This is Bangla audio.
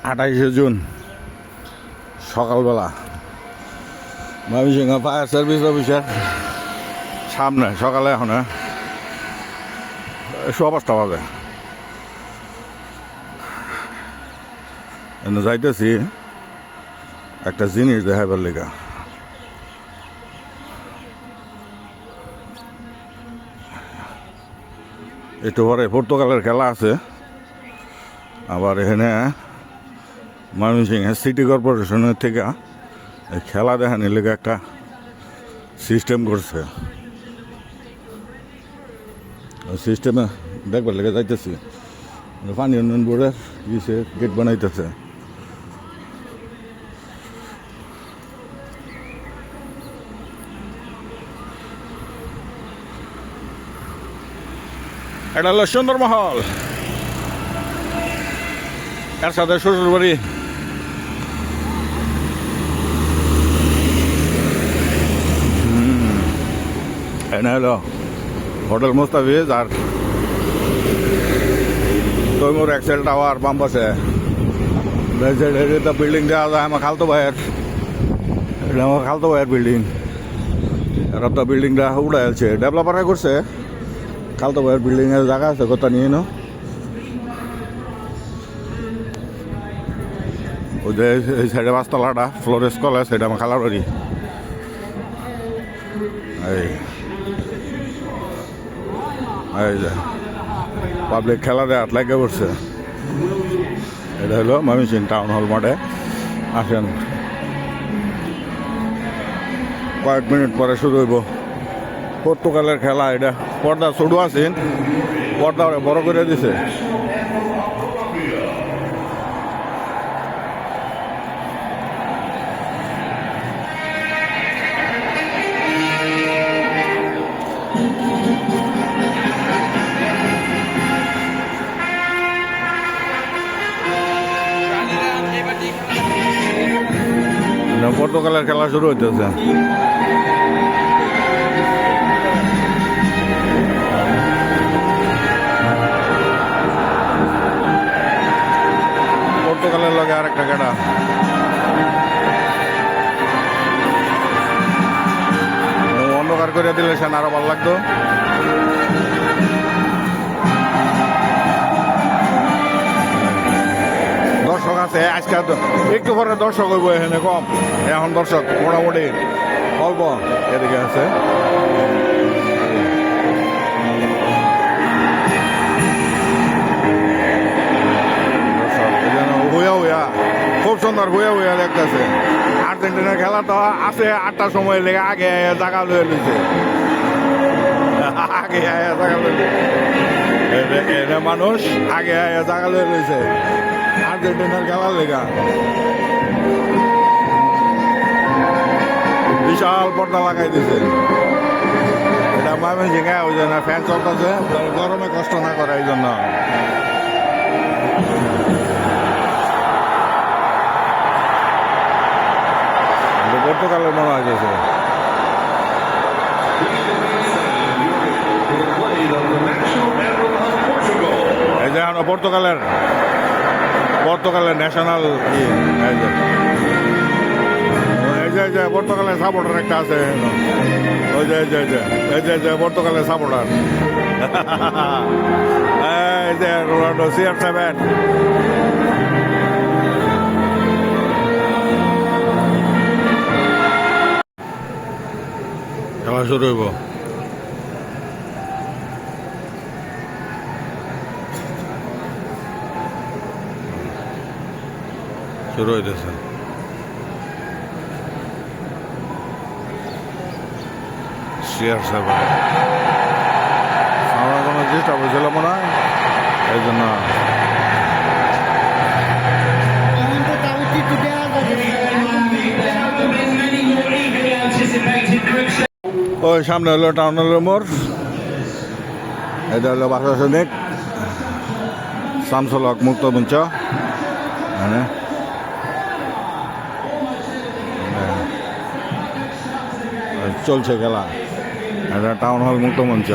28 জুন সকালবেলা ময়মনসিংহ ফায়ার সার্ভিস অফিসের সামনে সকালে এখন 5:15 বাজে যাইতেছি একটা জিনিস দেখাবার লেগা। একটু পরে পর্তুগালের খেলা আছে, আবার এখানে ময়মনসিংহ সিটি কর্পোরেশনের থেকে খেলা দেখানোর লেগে একটা সিস্টেম করছে। সিস্টেমে দেখবার লেগে যাইতেছি, পানি উন্নয়ন বোর্ডের গেট বানাইতেছে। এটা হলো সুন্দরমহল, এর সাথে শ্বশুর বাড়ি। এটা হলো হোটেল মুস্তাফিজ আর তৈমুর এক্সেল টাওয়ার বাম পাশে বিল্ডিং দেওয়া যায় আমার খালতো ভাইয়ের। এটা আমার খালতো ভাইয়ের বিল্ডিং। এরা তো বিল্ডিংটা উড়ে আছে, ডেভেলপাররা করছে। খালতো ভাইয়ের বিল্ডিং এর জায়গা আছে কথা নিয়ে নো। ওই যে এই সাইডে 5তলাটা ফ্লোরেস কলেজ, সেটা আমার খালার বাড়ি। এই যে পাবলিক খেলা দেওয়ার লাগে পড়ছে। এটা হলো ময়মনসিংহ টাউন হল মাঠে। আসেন, কয়েক মিনিট পরে শুরু হইব পর্তুগালের খেলা। এটা পর্দা ছোট আছেন, পর্দা বড় করে দিছে। পর্তুগালের খেলা শুরু হইতেছে। পর্তুগালের লগে আরেকটা খেলা। অন্ধকার করে দিলে সে আরো ভালো লাগতো। দর্শক আছে আজকে, একটু পরে দর্শক হইব এখানে কম। এখন দর্শক মোটামুটি অল্প এদিকে আছে। খুব সুন্দর হুয়া হুয়া দেখতেছে। আর্জেন্টিনার খেলা তো আছে 8টার সময় লেগে আগে জায়গা লয়ে লইছে, আগে জায়গা লইছে মানুষ, আগে জায়গা লয়ে লইছে আর্জেন্টিনার খেলার লেগা। বিশাল পর্দা লাগাই দিছে। এটা ময়মনসিংহে ওই জন্য ফ্যান চলতেছে, গরমে কষ্ট না করে এই জন্য। পর্তুগালের মনে হয় গেছে। এই যে পর্তুগালের ন্যাশনাল এই যে পর্তুগালের সাপোর্টার একটা আছে। ওই যে এই যে পর্তুগালের সাপোর্টার, এই যে রোনাল্ডো CR7। খেলা শুরু হইব। শুরু হইতেছে। CR7 আমার কোনো ডিস্টার্ব হয়েছিল মনে হয়, এই জন্য। ওই সামনে হলো টাউন হলের মোড়, এটা হলো প্রশাসনিক শামসুল হক মুক্ত মঞ্চ। চলছে খেলা, এটা টাউন হল মুক্ত মঞ্চ।